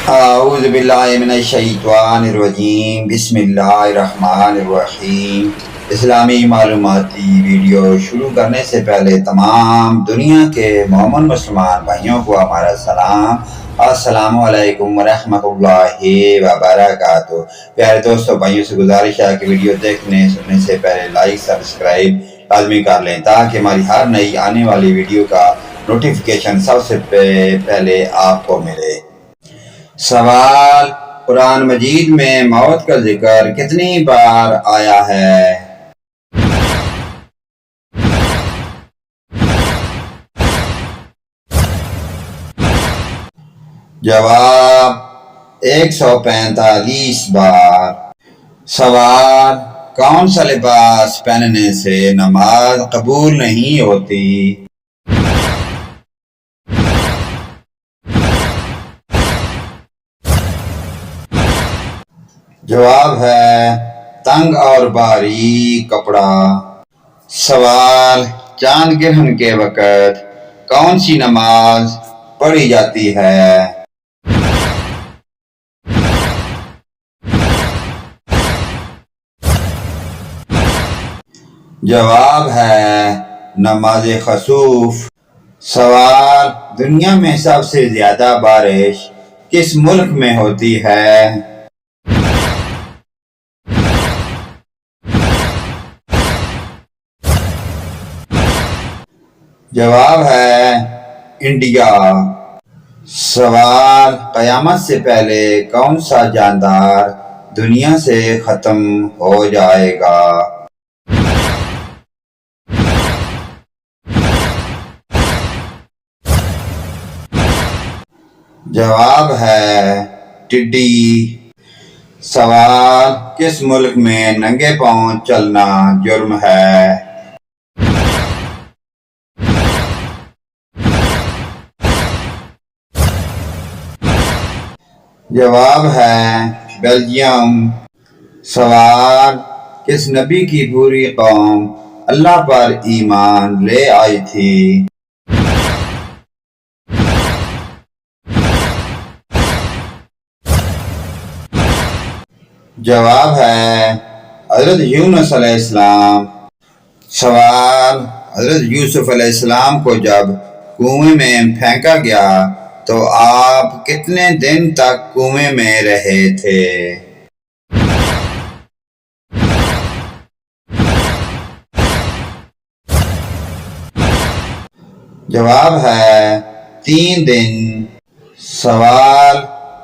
اعوذ باللہ من الشیطان الرجیم، بسم اللہ الرحمن الرحیم۔ اسلامی معلوماتی ویڈیو شروع کرنے سے پہلے تمام دنیا کے مومن مسلمان بھائیوں کو ہمارا سلام، السلام علیکم ورحمۃ اللہ وبرکاتہ۔ پیارے دوستو، بھائیوں سے گزارش ہے کہ ویڈیو دیکھنے سننے سے پہلے لائک سبسکرائب لازمی کر لیں تاکہ ہماری ہر نئی آنے والی ویڈیو کا نوٹیفیکیشن سب سے پہلے آپ کو ملے۔ سوال: قرآن مجید میں موت کا ذکر کتنی بار آیا ہے؟ جواب: 145 بار۔ سوال: کون سا لباس پہننے سے نماز قبول نہیں ہوتی؟ جواب ہے تنگ اور باریک کپڑا۔ سوال: چاند گرہن کے وقت کون سی نماز پڑھی جاتی ہے؟ جواب ہے نماز خسوف۔ سوال: دنیا میں سب سے زیادہ بارش کس ملک میں ہوتی ہے؟ جواب ہے انڈیا۔ سوال: قیامت سے پہلے کون سا جاندار دنیا سے ختم ہو جائے گا؟ جواب ہے ٹڈی۔ سوال: کس ملک میں ننگے پاؤں چلنا جرم ہے؟ جواب ہے بیلجیم۔ سوال: کس نبی کی پوری قوم اللہ پر ایمان لے آئی تھی؟ جواب ہے حضرت یونس علیہ السلام۔ سوال: حضرت یوسف علیہ السلام کو جب کنویں میں پھینکا گیا تو آپ کتنے دن تک کنویں میں رہے تھے؟ جواب ہے 3 دن۔ سوال: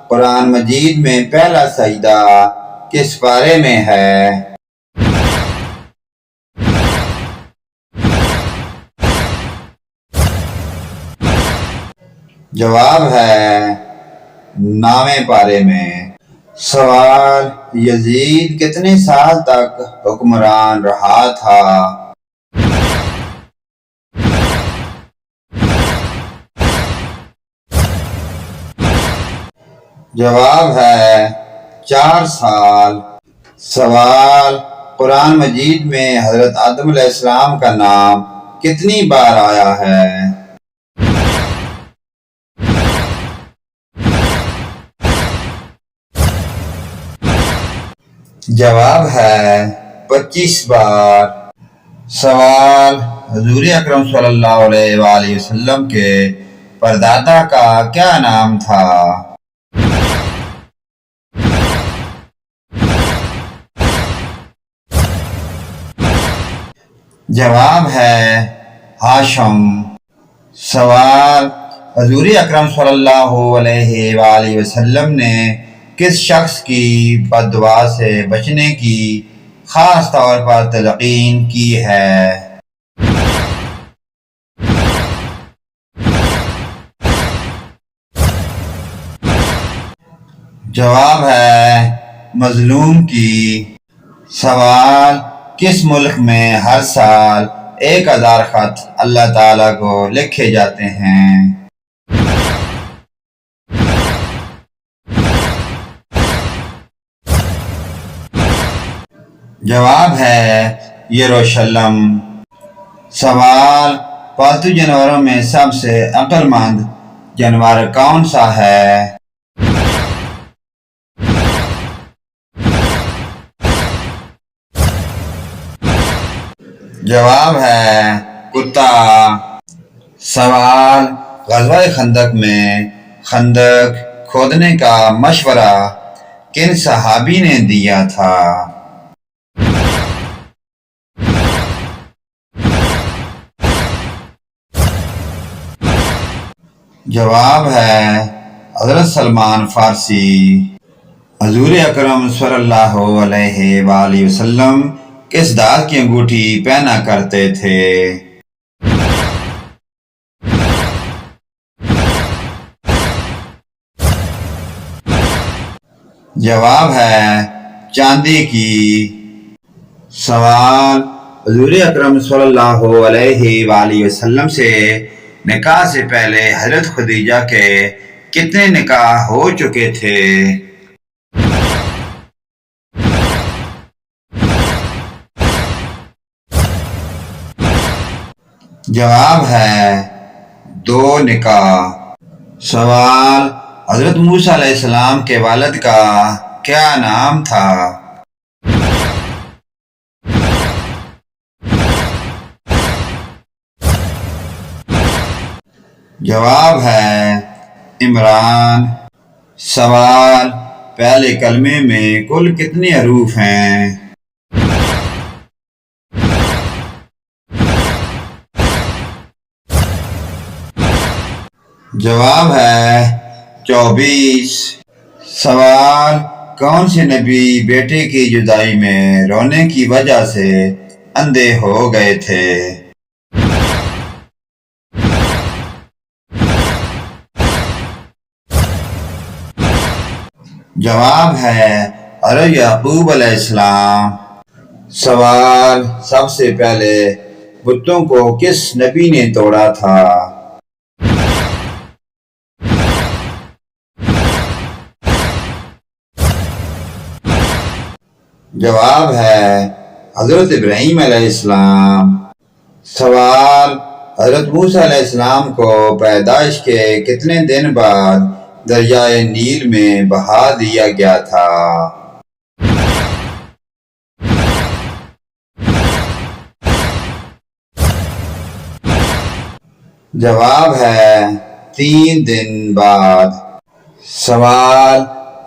قرآن مجید میں پہلا سجدہ کس پارے میں ہے؟ جواب ہے 9ویں پارے میں۔ سوال: یزید کتنے سال تک حکمران رہا تھا؟ جواب ہے 4 سال۔ سوال: قرآن مجید میں حضرت آدم علیہ السلام کا نام کتنی بار آیا ہے؟ جواب ہے 25 بار۔ سوال: حضور اکرم صلی اللہ علیہ وآلہ وسلم کے پردادا کا کیا نام تھا؟ جواب ہے ہاشم۔ سوال: حضور اکرم صلی اللہ علیہ وآلہ وسلم نے کس شخص کی بد دعا سے بچنے کی خاص طور پر تلقین کی ہے؟ جواب ہے مظلوم کی۔ سوال: کس ملک میں ہر سال 1000 خط اللہ تعالیٰ کو لکھے جاتے ہیں؟ جواب ہے یروشلم۔ سوال: پالتو جانوروں میں سب سے عقل مند جانور کون سا ہے؟ جواب ہے کتا۔ سوال، غزوہ خندق میں خندق کھودنے کا مشورہ کن صحابی نے دیا تھا؟ جواب ہے حضرت سلمان فارسی۔ حضور اکرم صلی اللہ علیہ وآلہ وسلم کس دھات کی انگوٹھی پہنا کرتے تھے؟ جواب ہے چاندی کی۔ سوال، حضور اکرم صلی اللہ علیہ وآلہ وسلم سے نکاح سے پہلے حضرت خدیجہ کے کتنے نکاح ہو چکے تھے؟ جواب ہے 2 نکاح۔ سوال، حضرت موسیٰ علیہ السلام کے والد کا کیا نام تھا؟ جواب ہے عمران۔ سوال، پہلے کلمے میں کل کتنے حروف ہیں؟ جواب ہے 24۔ سوال، کون سے نبی بیٹے کی جدائی میں رونے کی وجہ سے اندھے ہو گئے تھے؟ جواب ہے حضرت یعقوب علیہ السلام۔ سوال، سب سے پہلے بتوں کو کس نبی نے توڑا تھا؟ جواب ہے حضرت ابراہیم علیہ السلام۔ سوال، حضرت موسیٰ علیہ السلام کو پیدائش کے کتنے دن بعد دریائے نیل میں بہا دیا گیا تھا؟ جواب ہے 3 دن بعد۔ سوال،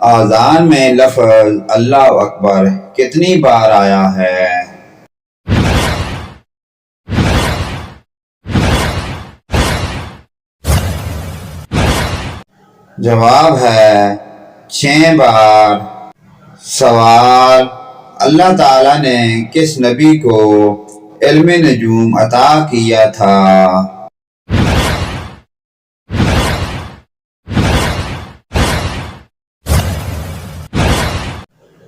آذان میں لفظ اللہ اکبر کتنی بار آیا ہے؟ جواب ہے 6 بار۔ سوال، اللہ تعالیٰ نے کس نبی کو علم نجوم عطا کیا تھا؟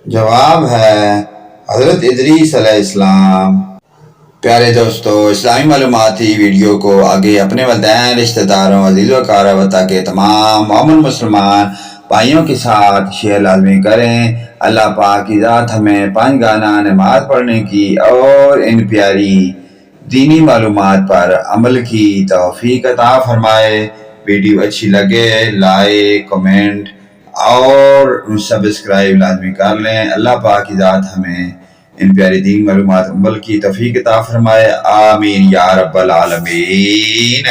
جواب ہے حضرت ادریس علیہ السلام۔ پیارے دوستو، اسلامی معلوماتی ویڈیو کو آگے اپنے والدین، رشتہ داروں، عزیز و قرابت کے تمام مومن مسلمان بھائیوں کے ساتھ شیئر لازمی کریں۔ اللہ پاک کی ذات ہمیں 5 گانا نماز پڑھنے کی اور ان پیاری دینی معلومات پر عمل کی توفیق عطا فرمائے۔ ویڈیو اچھی لگے لائک، کمنٹ اور سبسکرائب لازمی کر لیں۔ اللہ پاک کی ذات ہمیں ان پیاری دین معلومات عمل کی توفیق عطا فرمائے۔ آمین یا رب العالمین۔